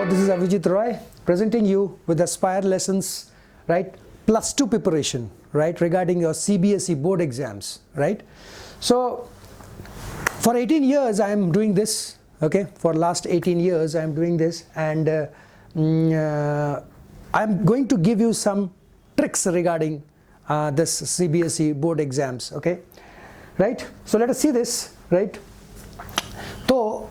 this is Avijit Roy presenting you with Aspire lessons, right? Plus 2 preparation, right? Regarding your CBSE board exams, right? So for 18 years I am doing this, okay? For last 18 years I am doing this, and I'm going to give you some tricks regarding this CBSE board exams, okay? Right? So let us see this, right? तो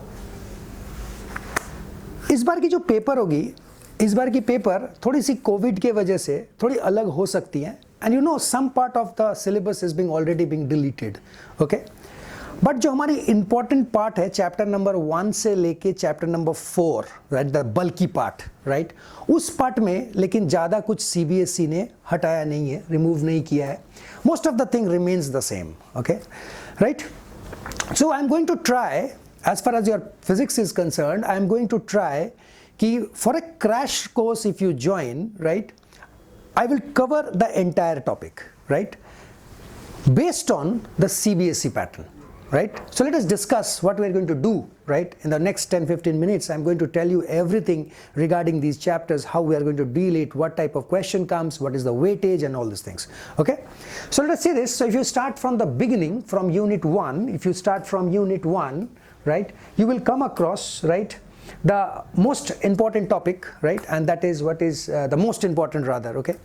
इस बार की जो paper होगी, इस बार की paper थोड़ी सी Covid के वजह से थोड़ी अलग हो सकती है, and you know some part of the syllabus is being already being deleted, okay? But जो हमारी इंपॉर्टेंट पार्ट है चैप्टर नंबर 1 से लेके chapter number 4, right, the bulky part, right, उस पार्ट में लेकिन ज़्यादा कुछ सीबीएसई ने हटाया नहीं है, रिमूव नहीं किया है. Most of the thing remains the same, okay, right? So I am going to try, as far as your physics is concerned, I am going to try कि for a crash course if you join, right, I will cover the entire topic, right, based on the CBSE pattern, right? So let us discuss what we are going to do, right? In the next 10-15 minutes I am going to tell you everything regarding these chapters, how we are going to deal it, what type of question comes, what is the weightage and all these things, okay? So let us see this. So if you start from the beginning, from unit 1, if you start from unit 1, right, you will come across, right, the most important topic, right, and that is what is the most important rather, okay,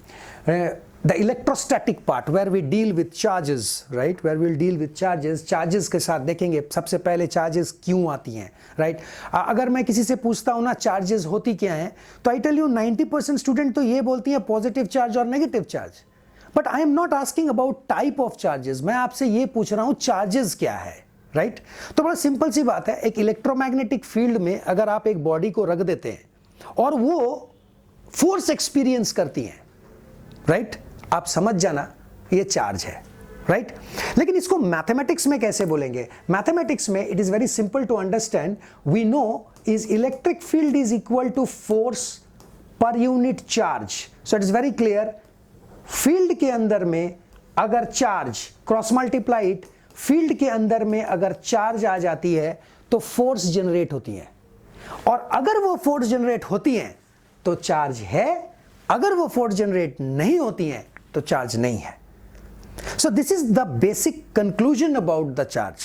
the electrostatic part where we deal with charges, right, where we will deal with charges के साथ देखेंगे सबसे पहले charges क्यों आती हैं, right? अगर मैं किसी से पूछता हूँ ना charges होती क्या हैं, तो I tell you 90% स्टूडेंट तो ये बोलती हैं पॉजिटिव चार्ज और negative charge, but I am not asking about type of charges, मैं आपसे ये पूछ रहा हूँ चार्जेस क्या है, राइट? तो बड़ा सिंपल सी बात है, एक इलेक्ट्रोमैग्नेटिक फील्ड में अगर आप एक बॉडी को रख देते हैं और वो फोर्स एक्सपीरियंस करती हैं, राइट, आप समझ जाना ये चार्ज है, राइट? लेकिन इसको मैथमेटिक्स में कैसे बोलेंगे? मैथमेटिक्स में it is very simple to understand. We know is electric field is equal to force per unit charge. So it is very clear, field के अंदर में अगर चार्ज क्रॉस मल्टीप्लाइड, फील्ड के अंदर में अगर चार्ज आ जाती है तो फोर्स जनरेट होती है, और अगर वो फोर्स जनरेट होती है तो चार्ज है, अगर वो फोर्स जनरेट नहीं होती है तो चार्ज नहीं है. सो this is the basic conclusion about the charge.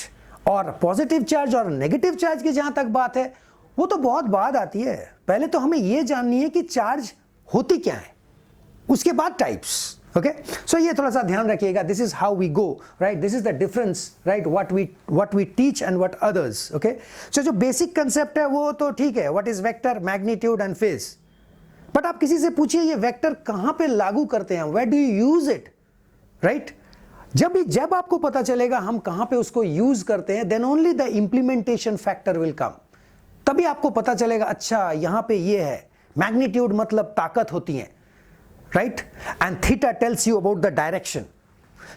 और पॉजिटिव चार्ज और नेगेटिव चार्ज की जहां तक बात है वो तो बहुत बाद आती है. पहले तो हमें यह जाननी है कि चार्ज होती क्या है, उसके बाद टाइप्स, okay? So ये थोड़ा सा ध्यान रखिएगा. This is how we go, right? This is the difference, right? What we teach and what others, okay? So जो basic concept है वो तो ठीक है. What is vector, magnitude and phase? But आप किसी से पूछिए ये वेक्टर कहाँ पे लागू करते हैं? Where do you use it, right? जब आपको पता चलेगा हम कहाँ पे उसको यूज करते हैं, then only the implementation factor will come. तभी आपको पता चलेगा अच्छा यहाँ पे ये है. मैग्नीट्यूड मतलब ताकत होती है, right, and theta tells you about the direction.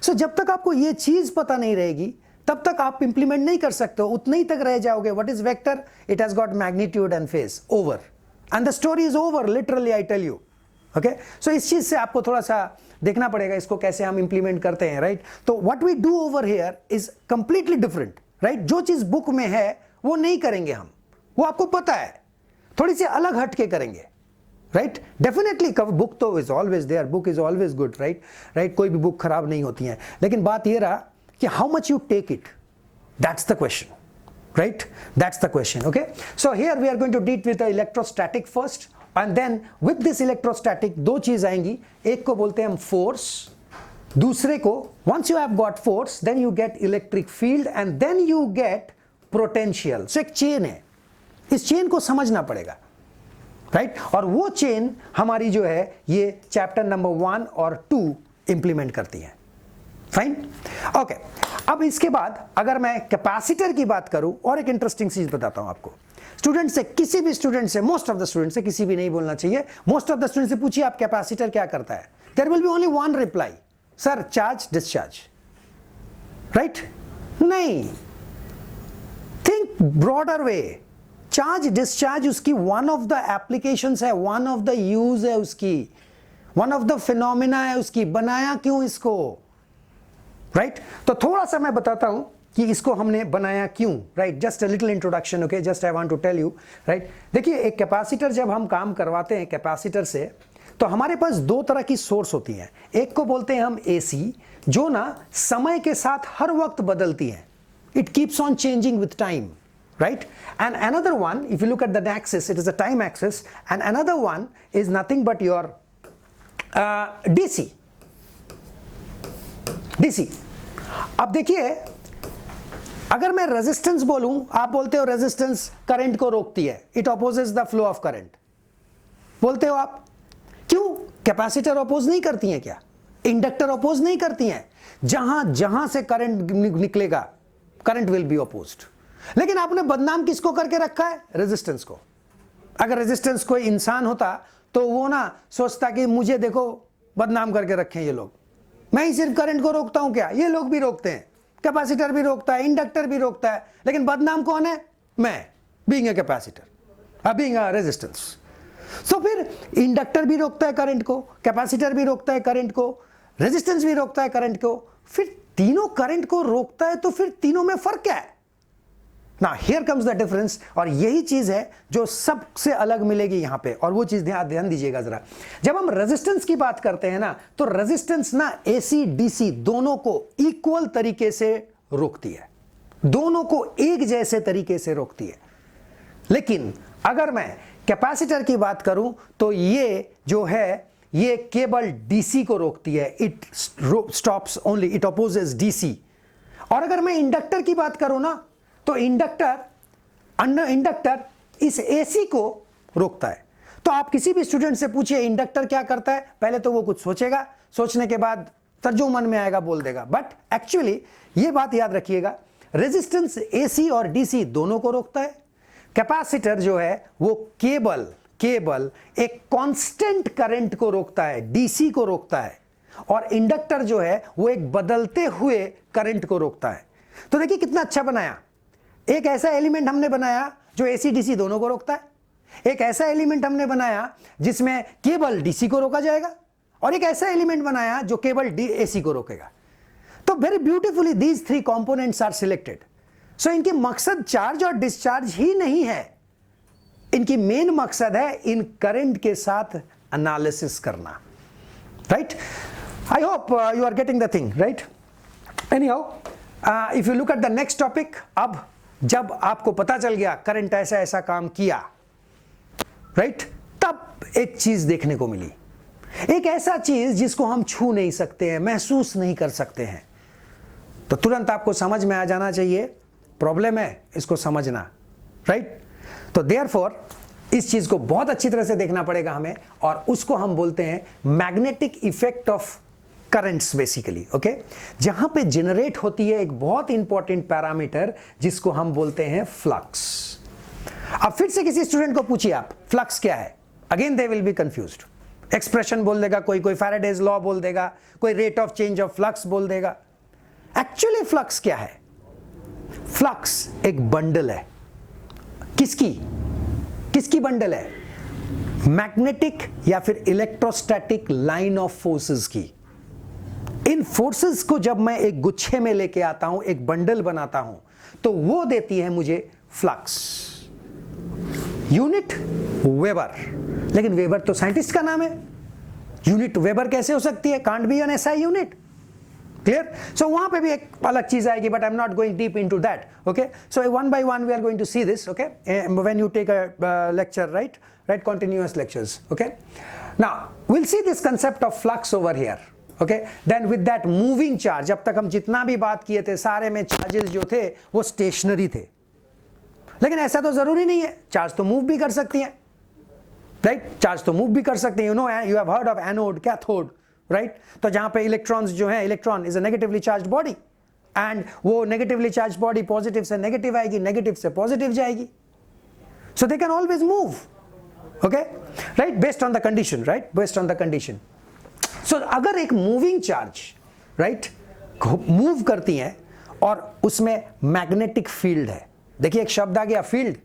So जब तक आपको ये चीज पता नहीं रहेगी तब तक आप इंप्लीमेंट नहीं कर सकते हो, उतने ही तक रह जाओगे. What is vector? It has got magnitude and phase, over, and the story is over, literally I tell you, okay? So इस चीज से आपको थोड़ा सा देखना पड़ेगा इसको कैसे हम इंप्लीमेंट करते हैं, राइट? तो what we do over here is completely different, right? जो चीज बुक में है वो नहीं करेंगे हम, वो आपको पता है, थोड़ी सी अलग हट के करेंगे, राइट? डेफिनेटली बुक तो is always there, book is always good, right? कोई भी बुक खराब नहीं होती है, लेकिन बात ये रहा कि how much you take it, that's the question, right? That's the question, okay? So here we are going to deal with the electrostatic first, and then with this electrostatic दो चीज आएंगी. एक को बोलते हैं हम फोर्स, दूसरे को once you have got force then you get electric field and then you get potential. So एक चेन है, इस चेन को समझना पड़ेगा, राइट? और वो चेन हमारी जो है ये चैप्टर नंबर 1 और 2 इंप्लीमेंट करती है. Fine, okay. अब इसके बाद अगर मैं कैपेसिटर की बात करूं, और एक इंटरेस्टिंग चीज बताता हूं आपको. स्टूडेंट से, किसी भी स्टूडेंट से, मोस्ट ऑफ द स्टूडेंट से, किसी भी नहीं बोलना चाहिए, मोस्ट ऑफ द स्टूडेंट से पूछिए आप कैपेसिटर क्या करता है. There will be only one reply, sir charge discharge, right? नहीं, think broader way. Charge discharge उसकी वन ऑफ द एप्लीकेशंस है, वन ऑफ द यूज है उसकी, वन ऑफ द फिनोमिना है उसकी. बनाया क्यों इसको, राइट? तो थोड़ा सा मैं बताता हूं कि इसको हमने बनाया क्यों, right? Just a little introduction, okay, just I want to tell you, right? देखिए, एक कैपेसिटर जब हम काम करवाते हैं कैपेसिटर से, तो हमारे पास दो तरह की सोर्स होती हैं। एक को बोलते हैं हम एसी, जो ना समय के साथ हर वक्त बदलती है, it keeps on changing with time, right? And another one, if you look at the axis, it is a time axis, and another one is nothing but your DC. DC. अब देखिए, अगर मैं रेजिस्टेंस बोलूं, आप बोलते हो resistance current को रोकती है, it opposes the flow of current, बोलते हो आप। क्यों? कैपेसिटर अपोज नहीं करती हैं क्या? इंडक्टर अपोज नहीं करती हैं? जहां जहां से करंट निकलेगा, करंट विल बी अपोज्ड। लेकिन आपने बदनाम किसको करके रखा है? रेजिस्टेंस को। अगर रेजिस्टेंस कोई इंसान होता तो वो ना सोचता कि मुझे देखो बदनाम करके रखे हैं ये लोग, मैं ही सिर्फ करंट को रोकता हूं क्या? ये लोग भी रोकते हैं, कैपेसिटर भी रोकता है, इंडक्टर भी रोकता है, लेकिन बदनाम कौन है? मैं, being a capacitor, being a resistance. So फिर इंडक्टर भी रोकता है करंट को, कैपेसिटर भी रोकता है करंट को, रेजिस्टेंस भी रोकता है करंट को, फिर तीनों करंट को रोकता है, तो फिर तीनों में फर्क क्या है? Now here comes the difference, और यही चीज है जो सबसे अलग मिलेगी यहां पे, और वो चीज ध्यान दीजिएगा जरा। जब हम रेजिस्टेंस की बात करते हैं ना, तो रेजिस्टेंस ना एसी डीसी दोनों को इक्वल तरीके से रोकती है, दोनों को एक जैसे तरीके से रोकती है। लेकिन अगर मैं कैपेसिटर की बात करूं तो ये जो है, ये केवल डीसी को रोकती है, it stops only, it opposes DC. और अगर मैं इंडक्टर की बात करूं ना, तो इंडक्टर इस एसी को रोकता है। तो आप किसी भी स्टूडेंट से पूछिए इंडक्टर क्या करता है, पहले तो वो कुछ सोचेगा, सोचने के बाद जो मन में आएगा बोल देगा। बट एक्चुअली ये बात याद रखिएगा, रेजिस्टेंस एसी और डीसी दोनों को रोकता है। कैपेसिटर जो है वो केवल एक कांस्टेंट करंट को रोकता है, डीसी को रोकता है, और इंडक्टर जो है वो एक बदलते हुए करंट को रोकता है। तो देखिए कितना अच्छा बनाया, एक ऐसा एलिमेंट हमने बनाया जो एसी डीसी दोनों को रोकता है, एक ऐसा एलिमेंट हमने बनाया जिसमें केवल डीसी को रोका जाएगा, और एक ऐसा एलिमेंट बनाया जो केवल एसी को रोकेगा। तो very beautifully these three components are selected. So इनकी मकसद चार्ज और डिस्चार्ज ही नहीं है, इनकी मेन मकसद है इन करंट के साथ एनालिसिस करना, right? I hope you are getting the thing, right? Anyhow, if you look at the next topic, अब जब आपको पता चल गया करंट ऐसा ऐसा काम किया, राइट, तब एक चीज देखने को मिली, एक ऐसा चीज जिसको हम छू नहीं सकते हैं, महसूस नहीं कर सकते हैं। तो तुरंत आपको समझ में आ जाना चाहिए प्रॉब्लम है इसको समझना, राइट? तो देयरफॉर इस चीज को बहुत अच्छी तरह से देखना पड़ेगा हमें, और उसको हम बोलते हैं magnetic effect of currents basically, okay? जहां पे जनरेट होती है एक बहुत इंपॉर्टेंट पैरामीटर जिसको हम बोलते हैं फ्लक्स। अब फिर से किसी स्टूडेंट को पूछिए आप फ्लक्स क्या है, again they will be confused. Expression बोल देगा, कोई फैराडेज लॉ बोल देगा, कोई rate of change of flux बोल देगा। एक्चुअली फ्लक्स क्या है? फ्लक्स एक बंडल है। किसकी बंडल है? मैग्नेटिक या फिर इलेक्ट्रोस्टैटिक लाइन ऑफ फोर्सेस की। इन फोर्सेस को जब मैं एक गुच्छे में लेके आता हूं, एक बंडल बनाता हूं, तो वो देती है मुझे फ्लक्स। यूनिट वेबर, लेकिन वेबर तो साइंटिस्ट का नाम है, यूनिट वेबर कैसे हो सकती है? Can't be an SI unit, clear? So वहां पे भी एक अलग चीज आएगी, but I am not going deep into that, okay? So one by one we are going to see this, okay, when you take a lecture, right continuous lectures, okay? Now we'll see this concept of flux over here, okay? Then with that moving charge, जब तक हम जितना भी बात किए थे सारे में चार्जेस जो थे वो स्टेशनरी थे, लेकिन ऐसा तो जरूरी नहीं है, चार्ज तो मूव भी कर सकती हैं, राइट? चार्ज तो मूव भी कर सकते हैं, you know, you have heard of anode, cathode, right? तो जहां पे इलेक्ट्रॉन्स जो है, electron is a negatively charge body, and वो नेगेटिवली चार्ज बॉडी पॉजिटिव से नेगेटिव आएगी, नेगेटिव से पॉजिटिव जाएगी, so they can always move, okay, right, based on the condition, right, based on the condition. So अगर एक moving charge, right, move करती है और उसमें मैग्नेटिक फील्ड है, देखिए एक शब्द आ गया फील्ड,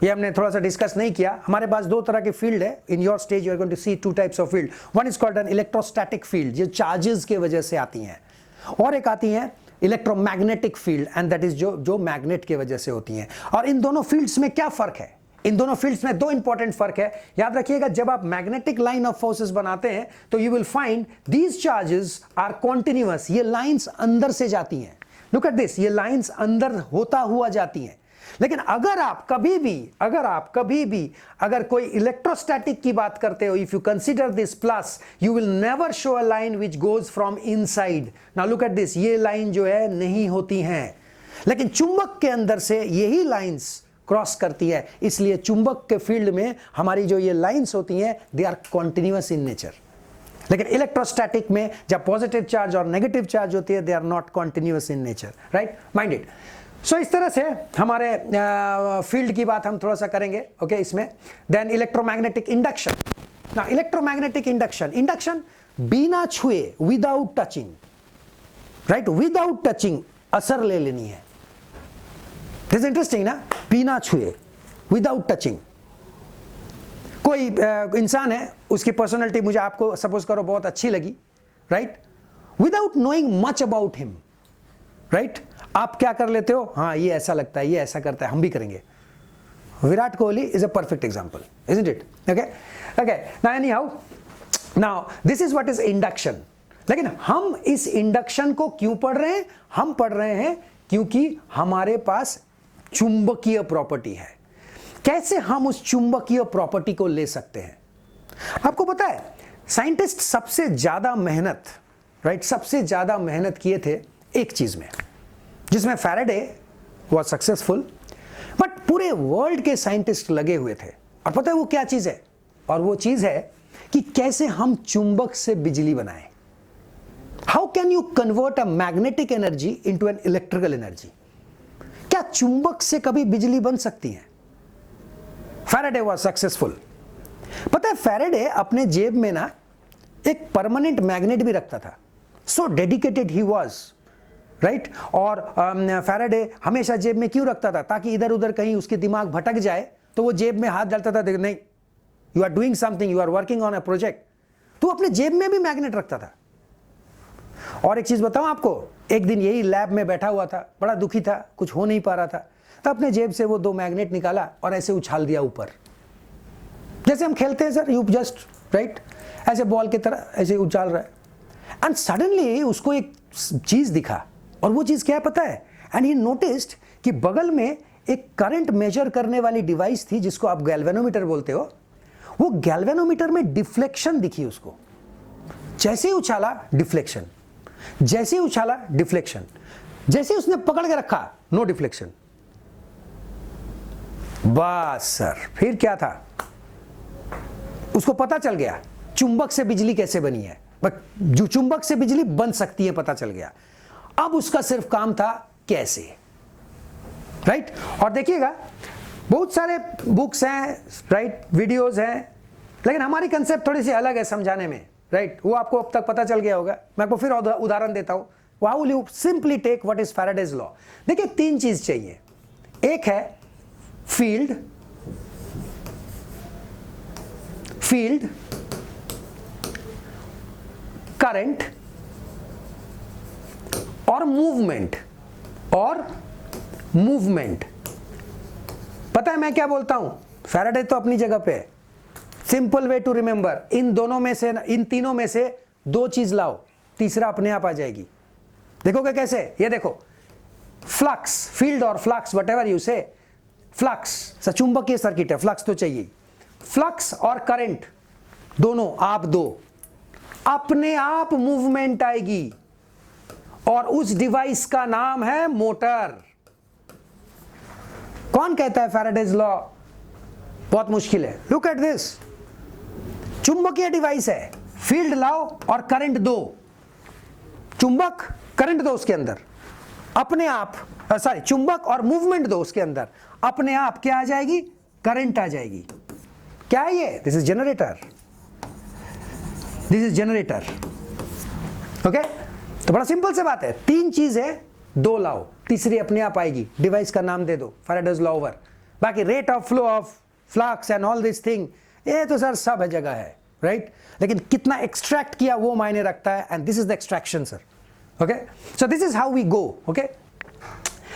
ये हमने थोड़ा सा डिस्कस नहीं किया। हमारे पास दो तरह के फील्ड है, in your stage you are going to see two types of field. One is called an electrostatic field, जो चार्जेस के वजह से आती हैं, और एक आती हैं electromagnetic field, and that is जो मैग्नेट की वजह से होती हैं। और इन दोनों फील्ड्स में क्या फर्क है? इन दोनों फील्ड्स में दो इंपॉर्टेंट फर्क है, याद रखिएगा। जब आप मैग्नेटिक लाइन ऑफ फोर्सेस बनाते हैं तो you will find these charges are continuous, ये लाइंस अंदर से जाती हैं। लुक एट दिस, ये लाइंस अंदर होता हुआ जाती हैं। लेकिन अगर आप कभी भी अगर कोई इलेक्ट्रोस्टैटिक की बात करते हो, if you consider this plus, you will never show a line which goes from inside. Now look at this, ये लाइन जो है नहीं होती हैं, लेकिन चुंबक के अंदर से यही लाइंस क्रॉस करती है। इसलिए चुंबक के फील्ड में हमारी जो ये लाइंस होती हैं, they are continuous in nature. लेकिन इलेक्ट्रोस्टैटिक में जब पॉजिटिव चार्ज और नेगेटिव चार्ज होती है, they are not continuous in nature, right minded. So इस तरह से हमारे फील्ड की बात हम थोड़ा सा करेंगे, ओके इसमें। Then electromagnetic induction. ना इलेक्ट्रोमैग्नेटिक इंडक्शन बिना छुए, without touching, right, without touching असर ले लेनी है। दिस इज इंटरेस्टिंग ना, बिना छुए, विदाउट टचिंग। कोई इंसान है, उसकी पर्सनैलिटी मुझे आपको सपोज करो बहुत अच्छी लगी, right, without knowing much about him, right, आप क्या कर लेते हो, हाँ ये ऐसा लगता है, ये ऐसा करता है, हम भी करेंगे। Virat Kohli is a perfect example, isn't it? Okay now anyhow, now this is what is induction. लेकिन हम इस इंडक्शन को क्यों पढ़ रहे हैं? हम पढ़ रहे हैं क्योंकि हमारे पास चुंबकीय प्रॉपर्टी है। कैसे हम उस चुंबकीय प्रॉपर्टी को ले सकते हैं? आपको पता है, साइंटिस्ट सबसे ज्यादा मेहनत, राइट, सबसे ज्यादा मेहनत किए थे एक चीज में, जिसमें फैराडे वाज सक्सेसफुल, बट पूरे वर्ल्ड के साइंटिस्ट लगे हुए थे। और पता है वो क्या चीज है? और वो चीज है कि कैसे हम चुंबक से बिजली बनाएं। How can you convert a magnetic energy into an electrical energy? क्या चुंबक से कभी बिजली बन सकती है? Faraday was successful. पता है फैराडे अपने जेब में ना एक परमानेंट मैग्नेट भी रखता था, so dedicated he was, right. और फैराडे हमेशा जेब में क्यों रखता था? ताकि इधर उधर कहीं उसके दिमाग भटक जाए तो वो जेब में हाथ डालता था, देख नहीं, you are doing something, you are working on a project, तो अपने जेब में भी मैग्नेट रखता था। और एक चीज बताऊं आपको, एक दिन यही लैब में बैठा हुआ था, बड़ा दुखी था, कुछ हो नहीं पा रहा था, तो अपने जेब से वो 2 मैग्नेट निकाला और ऐसे उछाल दिया ऊपर, जैसे हम खेलते हैं सर, यू जस्ट, राइट, ऐसे बॉल की तरह ऐसे उछाल रहा है। एंड सडनली उसको एक चीज दिखा, और वो चीज क्या है पता है? एंड ही नोटिस्ड कि बगल में एक करंट मेजर करने वाली डिवाइस थी, जिसको आप गैल्वेनोमीटर बोलते हो। वो गैल्वेनोमीटर में डिफ्लेक्शन दिखी उसको। जैसे ही उछाला डिफ्लेक्शन, जैसे ही उछाला डिफ्लेक्शन, जैसे ही उसने पकड़ के रखा नो डिफ्लेक्शन। बस सर, फिर क्या था? उसको पता चल गया चुंबक से बिजली कैसे बनी है, बट जो चुंबक से बिजली बन सकती है पता चल गया। अब उसका सिर्फ काम था कैसे, राइट। और देखिएगा बहुत सारे बुक्स हैं, राइट, वीडियोस हैं, लेकिन हमारी कंसेप्ट थोड़ी सी अलग है समझाने में, राइट। वो आपको अब तक पता चल गया होगा। मैं आपको फिर उदाहरण देता हूं। How will you simply take what is Faraday's law? देखिए 3 चीज चाहिए। एक है फील्ड, करंट और मूवमेंट। पता है मैं क्या बोलता हूं? फैराडे तो अपनी जगह पे है। सिंपल वे टू रिमेंबर, इन तीनों में से 2 चीज लाओ, तीसरा अपने आप आ जाएगी। देखोगे कैसे? ये देखो, फ्लक्स, फील्ड और फ्लक्स, व्हाटएवर यू से, फ्लक्स चुंबकीय सर्किट है, फ्लक्स तो चाहिए। फ्लक्स और करंट दोनों आप दो, अपने आप मूवमेंट आएगी, और उस डिवाइस का नाम है मोटर। कौन कहता है फैराडेज लॉ बहुत मुश्किल है? लुक एट दिस, चुंबकीय डिवाइस है, फील्ड लाओ और करंट दो, चुंबक करंट दो उसके अंदर, अपने आप चुंबक और मूवमेंट दो उसके अंदर, अपने आप क्या आ जाएगी? करंट आ जाएगी। क्या है ये? This is generator, this is generator. Okay, तो बड़ा सिंपल से बात है, 3 चीज है, 2 लाओ, तीसरी अपने आप आएगी। डिवाइस का नाम दे दो, फैराडेज लॉ ओवर। बाकी rate of flow of flux and all this thing, ये तो सर सब है जगह है, राइट। लेकिन कितना एक्सट्रैक्ट किया वो मायने रखता है, and this is the extraction sir. Okay, so this is how we go. Okay,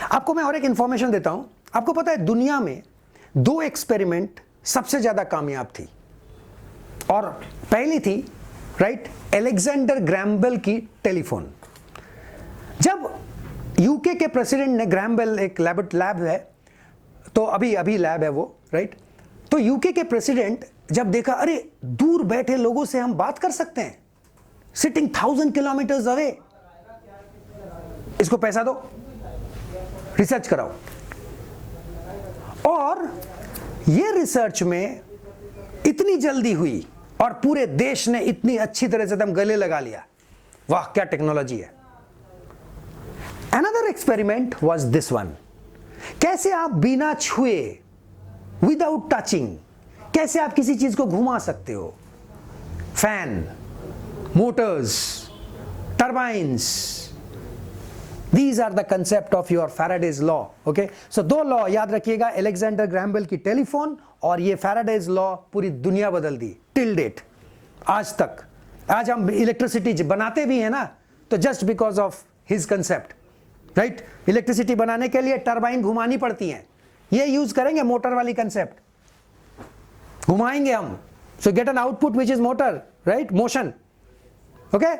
आपको मैं और एक इंफॉर्मेशन देता हूं। आपको पता है दुनिया में 2 एक्सपेरिमेंट सबसे ज्यादा कामयाब थी, और पहली थी राइट अलेक्जेंडर ग्रैहम बेल की टेलीफोन। जब यूके के प्रेसिडेंट ने, ग्रैहम बेल एक लैब है, तो अभी लैब है वो, राइट। तो यूके के प्रेसिडेंट जब देखा, अरे दूर बैठे लोगों से हम बात कर सकते हैं, सिटिंग 1000 किलोमीटर्स अवे, इसको पैसा दो, रिसर्च कराओ। और ये रिसर्च में इतनी जल्दी हुई और पूरे देश ने इतनी अच्छी तरह से एकदम गले लगा लिया, वाह क्या टेक्नोलॉजी है। Another experiment was this one. कैसे आप बिना छुए, विदाउट टचिंग, कैसे आप किसी चीज को घुमा सकते हो। Fan, Motors, turbines, these are the concept of your Faraday's law. Okay, so 2 law याद रखिएगा, अलेक्जेंडर ग्रैहम बेल की टेलीफोन और ये Faraday's लॉ पूरी दुनिया बदल दी टिल डेट, आज तक। आज हम इलेक्ट्रिसिटी बनाते भी हैं ना, तो just because of his concept, right. Electricity बनाने के लिए टरबाइन घुमानी पड़ती हैं, ये यूज करेंगे मोटर वाली कंसेप्ट, घुमाएंगे हम, सो get an output which is motor, right, motion. Okay,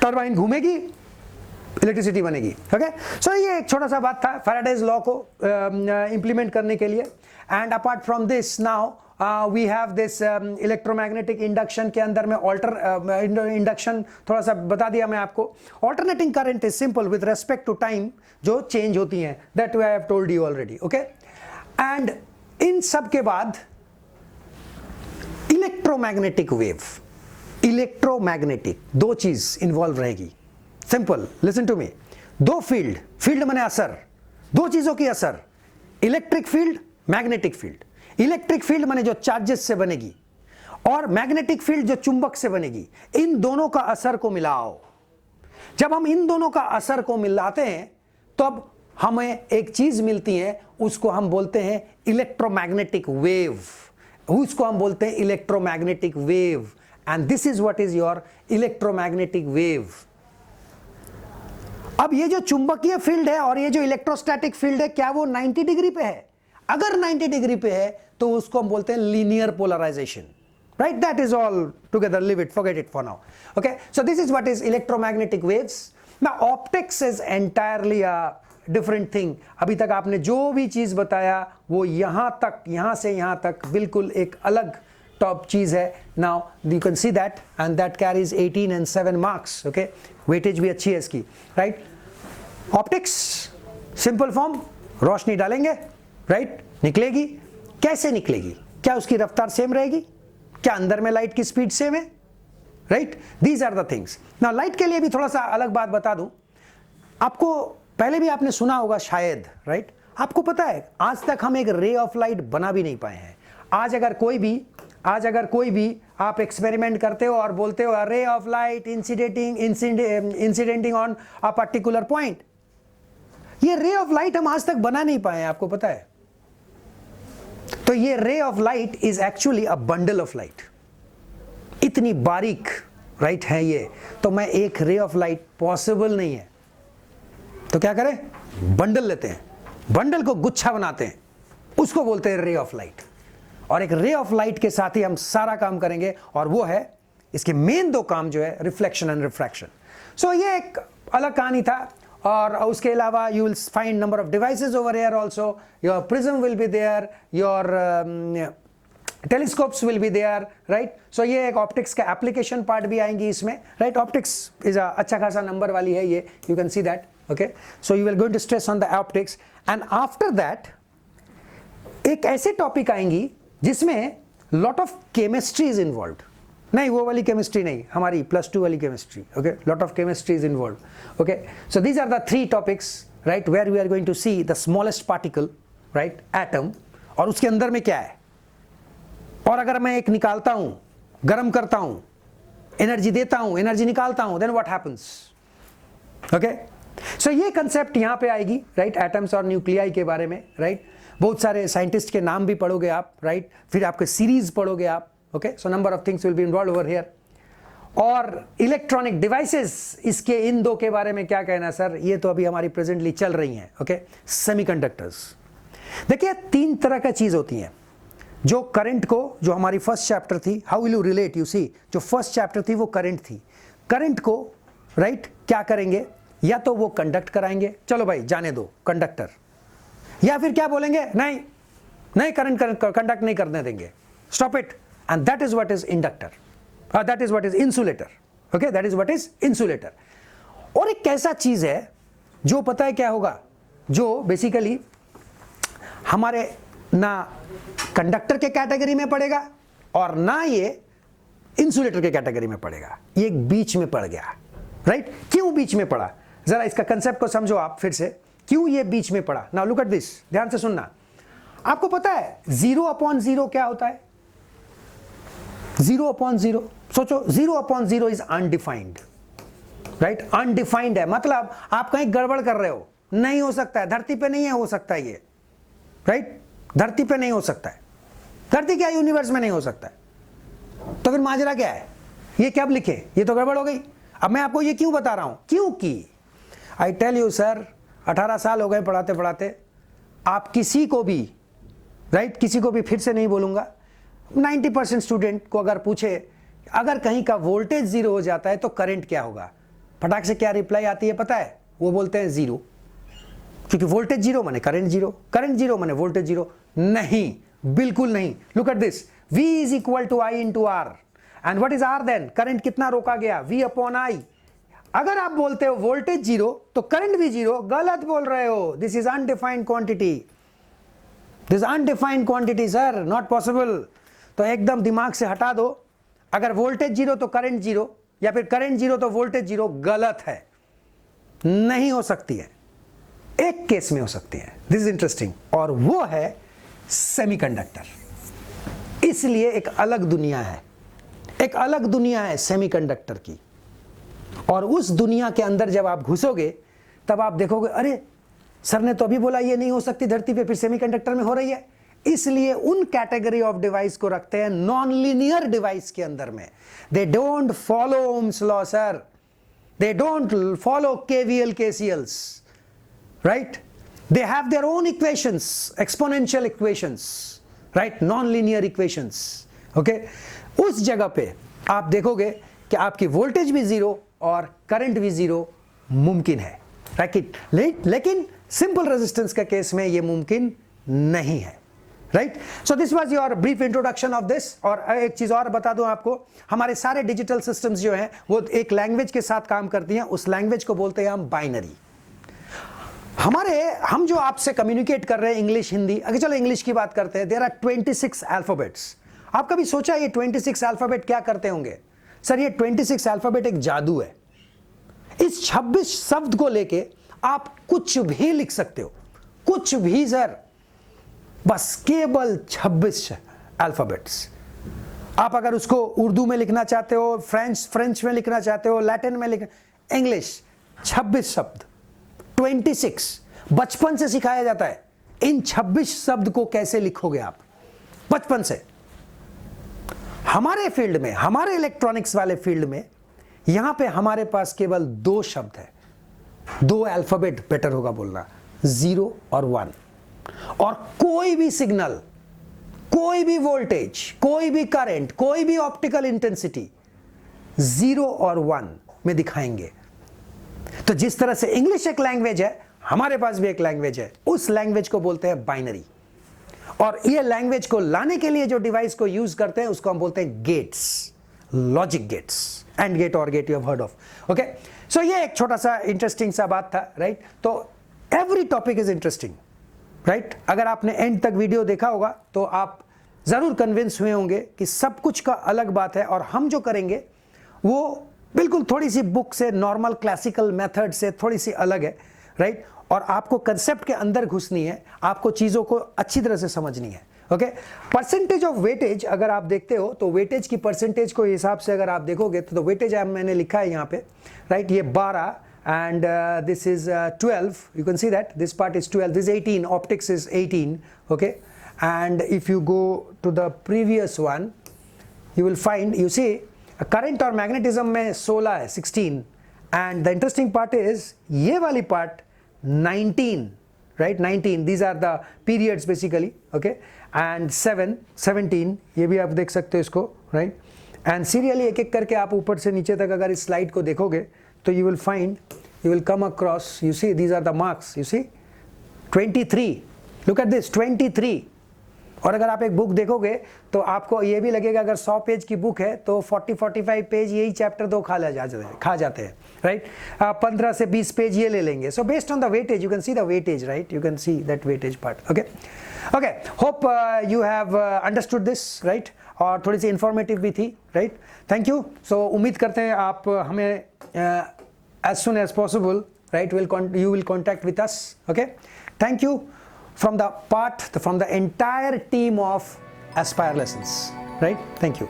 turbine घूमेगी, इलेक्ट्रिसिटी बनेगी। ओके, सो ये एक छोटा सा बात था फैराडेज लॉ को इंप्लीमेंट करने के लिए। And apart from this now we have this electromagnetic induction के अंदर में इंडक्शन थोड़ा सा बता दिया मैं आपको। Alternating current is simple with respect to time, जो चेंज होती हैं, that I have told you already. Okay, and इन सब के बाद इलेक्ट्रोमैग्नेटिक वेव, इलेक्ट्रोमैग्नेटिक 2 चीज इन्वॉल्व रहेगी। Simple, listen to me. 2 field, field माने असर, 2 चीजों की असर, electric field, magnetic field. Electric field माने जो चार्जेस से बनेगी, और मैग्नेटिक फील्ड जो चुंबक से बनेगी। इन दोनों का असर को मिलाओ। जब हम इन दोनों का असर को मिलाते हैं, तो अब हमें एक चीज मिलती है, उसको हम बोलते हैं इलेक्ट्रोमैग्नेटिक वेव, उसको हम बोलते हैं electromagnetic wave. And this is what is your electromagnetic wave. अब ये जो चुंबकीय फील्ड है और ये जो इलेक्ट्रोस्टैटिक फील्ड है, क्या वो 90 डिग्री पे है? अगर 90 डिग्री पे है तो उसको हम बोलते हैं linear polarisation, right. That is all together, leave it, forget it for now. Okay, so this is what is electromagnetic waves. Now optics is entirely a different thing. अभी तक आपने जो भी चीज बताया वो यहां तक, यहां से यहां तक बिल्कुल एक अलग टॉप चीज है। Now you can see that, and that carries 18 and 7 marks. Okay, weightage भी अच्छी है इसकी, राइट। ऑप्टिक्स सिंपल फॉर्म, रोशनी डालेंगे, राइट, निकलेगी। कैसे निकलेगी? क्या उसकी रफ्तार सेम रहेगी? क्या अंदर में लाइट की स्पीड सेम है? Right, these are the things. Now light के लिए भी थोड़ा सा अलग बात बता दूं आपको, पहले भी आपने सुना होगा शायद, राइट। आपको पता है आज तक हम एक रे ऑफ लाइट बना भी नहीं पाए हैं। आज अगर कोई भी आप एक्सपेरिमेंट करते हो और बोलते हो ray of light incidenting on a particular point, ये रे ऑफ लाइट हम आज तक बना नहीं पाए हैं, आपको पता है। तो ये ray of light is actually a bundle of light, इतनी बारीक, राइट, है ये। तो मैं एक रे ऑफ लाइट पॉसिबल नहीं है, तो क्या करें? बंडल लेते हैं, बंडल को गुच्छा बनाते हैं, उसको बोलते हैं रे ऑफ लाइट। और एक रे ऑफ लाइट के साथ ही हम सारा काम करेंगे, और वो है इसके मेन 2 काम जो है रिफ्लेक्शन एंड रिफ्रैक्शन। सो ये एक अलग कहानी था। और उसके अलावा you will find number of devices over here also, your prism will be there, your telescopes will be there, right. So ये एक ऑप्टिक्स का एप्लीकेशन पार्ट भी आएंगी इसमें, राइट। ऑप्टिक्स इज अच्छा खासा नंबर वाली है ये, you can see that. Okay, so you will going to stress on the optics, and after that एक ऐसे टॉपिक आएंगी जिसमें lot of chemistry is involve. नहीं, वो वाली केमिस्ट्री नहीं, हमारी +2 वाली chemistry. Okay, lot of chemistry is involve. Okay, so these are the 3 topics, right, where we are going to see the smallest particle, right, atom, और उसके अंदर में क्या है। और अगर मैं एक निकालता हूं, गर्म करता हूं, एनर्जी देता हूं, एनर्जी निकालता हूं, then what happens. Okay, so ये कंसेप्ट यहां पे आएगी, राइट, एटम्स और न्यूक्लियाई के बारे में, राइट। बहुत सारे साइंटिस्ट के नाम भी पढ़ोगे आप, राइट, फिर आपके सीरीज पढ़ोगे आप। Okay, so number of things will be involve over here. और इलेक्ट्रॉनिक डिवाइसेस, इसके इन दो के बारे में क्या कहना सर, ये तो अभी हमारी प्रेजेंटली चल रही हैं। Okay, semiconductors. देखिए 3 तरह का चीज होती हैं जो करंट को, जो हमारी फर्स्ट चैप्टर थी, how will you relate, you see, जो फर्स्ट चैप्टर थी वो करंट थी। करंट को राइट क्या करेंगे, या तो वो कंडक्ट कराएंगे, चलो भाई जाने दो कंडक्टर, या फिर क्या बोलेंगे, नहीं नहीं करंट कंडक्ट नहीं करने देंगे, stop it, and that is what is inductor, that is what is insulator. Okay, that is what is insulator. और एक कैसा चीज है जो पता है क्या होगा, जो बेसिकली हमारे ना कंडक्टर के कैटेगरी में पड़ेगा और ना ये इंसुलेटर के कैटेगरी में पड़ेगा, ये एक बीच में पड़ गया। राइट, क्यों बीच में पड़ा, जरा इसका कंसेप्ट को समझो आप फिर से, क्यों ये बीच में पड़ा। नाउ लुक एट दिस, ध्यान से सुनना। आपको पता है 0/0 क्या होता है? 0/0, सोचो 0/0 इज अनडिफाइंड। राइट, अनडिफाइंड है, मतलब आप कहीं गड़बड़ कर रहे हो, नहीं हो सकता है, धरती पे नहीं है, हो सकता है ये, राइट, धरती पे नहीं हो सकता है, धरती क्या यूनिवर्स में नहीं हो सकता है, तो फिर माजरा क्या है, ये क्या लिखे, ये तो गड़बड़ हो गई। अब मैं आपको ये क्यों बता रहा हूं, क्योंकि आई टेल यू सर, 18 साल हो गए पढ़ाते पढ़ाते, आप किसी को भी राइट, किसी को भी फिर से नहीं बोलूंगा, 90% स्टूडेंट को अगर पूछे अगर कहीं का वोल्टेज 0 हो जाता है तो करंट क्या होगा, फटाक से क्या रिप्लाई आती है पता है, वो बोलते हैं 0, क्योंकि वोल्टेज 0 माने करंट 0, करंट 0 माने वोल्टेज 0। नहीं, बिल्कुल नहीं। Look at this, V is equal to I into R, and what is R then, current कितना रोका गया, V/I। अगर आप बोलते हो वोल्टेज 0 तो करंट भी 0, गलत बोल रहे हो, this is undefined quantity, this undefined quantity sir, not possible. तो एकदम दिमाग से हटा दो, अगर वोल्टेज 0 तो करंट 0, या फिर करंट 0 तो वोल्टेज 0, गलत है, नहीं हो सकती है, एक केस में हो सकती है, दिस इज इंटरेस्टिंग, और वो है सेमीकंडक्टर। इसलिए एक अलग दुनिया है, एक अलग दुनिया है सेमीकंडक्टर की, और उस दुनिया के अंदर जब आप घुसोगे तब आप देखोगे अरे सर ने तो अभी बोला ये नहीं हो सकती धरती पे, फिर सेमीकंडक्टर में हो रही है। इसलिए उन कैटेगरी ऑफ डिवाइस को रखते हैं नॉन लीनियर डिवाइस के अंदर में। They don't follow Ohm's law sir, they don't follow KVL KCLs, right, they have their own equations, exponential equations, right, non linear equations. Okay, उस जगह पे आप देखोगे कि आपकी वोल्टेज भी 0 और करंट भी 0 मुमकिन है, राइट, लेकिन सिंपल रेजिस्टेंस का केस में ये मुमकिन नहीं है। Right, so this was your brief introduction of this. और एक चीज और बता दूं आपको, हमारे सारे डिजिटल सिस्टम्स जो हैं वो एक लैंग्वेज के साथ काम करती हैं, उस लैंग्वेज को बोलते हैं हम बाइनरी। हम जो आपसे कम्युनिकेट कर रहे हैं इंग्लिश हिंदी, अगर चलो इंग्लिश की बात करते हैं, देयर आर 26 अल्फाबेट्स। आप कभी सोचा ये 26 अल्फाबेट क्या करते होंगे? सर ये 26 अल्फाबेट एक जादू है। इस 26 शब्द को लेके आप कुछ भी लिख सकते हो, कुछ भी सर, बस केवल 26 अल्फाबेट्स। आप अगर उसको उर्दू में लिखना चाहते हो, फ्रेंच में लिखना चाहते हो, लैटिन में इंग्लिश, 26 शब्द, 26 बचपन से सिखाया जाता है। इन 26 शब्द को कैसे लिखोगे आप बचपन से? हमारे फील्ड में, हमारे इलेक्ट्रॉनिक्स वाले फील्ड में, यहां पे हमारे पास केवल 2 शब्द है, 2 अल्फाबेट बेटर होगा बोलना, 0 और 1। और कोई भी सिग्नल, कोई भी वोल्टेज, कोई भी करंट, कोई भी ऑप्टिकल इंटेंसिटी 0 और 1 में दिखाएंगे। तो जिस तरह से इंग्लिश एक लैंग्वेज है, हमारे पास भी एक लैंग्वेज है, उस लैंग्वेज को बोलते हैं बाइनरी। और ये लैंग्वेज को लाने के लिए जो डिवाइस को यूज करते हैं उसको हम बोलते हैं gates, logic gates, and gate or gate you have heard of. Okay, so ये एक छोटा सा इंटरेस्टिंग सा बात था, राइट। तो every topic is interesting, right. अगर आपने एंड तक वीडियो देखा होगा तो आप जरूर कन्विंस हुए होंगे कि सब कुछ का अलग बात है, और हम जो करेंगे वो बिल्कुल थोड़ी सी बुक से, नॉर्मल क्लासिकल मेथड से थोड़ी सी अलग है, राइट। और आपको कंसेप्ट के अंदर घुसनी है, आपको चीज़ों को अच्छी तरह से समझनी है। ओके, परसेंटेज ऑफ वेटेज अगर आप देखते हो तो वेटेज की परसेंटेज को हिसाब से अगर आप देखोगे तो वेटेज मैंने लिखा है यहाँ पे, राइट। ये 12 and this is 12. You can see that this part is 12, this is 18, optics is 18. Okay, and if you go to the previous one, you will find, you see current और magnetism में 16 है, 16, and the interesting part is ये वाली part 19, right, 19, these are the periods basically, okay, and 7, 17, ये भी आप देख सकते हो इसको, राइट, एंड सीरियली एक एक करके आप ऊपर से नीचे तक अगर इस स्लाइड को देखोगे तो you will find, you will come across, you see these are the marks, you see 23, look at this 23, और अगर आप एक बुक देखोगे तो आपको ये भी लगेगा अगर 100 पेज की बुक है तो 40-45 पेज यही चैप्टर 2 खा जाते हैं, राइट, 15 से 20 पेज ये ले लेंगे. So based on the weightage, you can see the weightage, right, you can see that weightage part. Okay, hope you have understood this, right, और थोड़ी सी इंफॉर्मेटिव भी थी, राइट. Thank you. सो उम्मीद करते हैं आप हमें as soon as possible, right, you will contact with us. Okay, thank you from the entire team of Aspire Lessons, right. Thank you.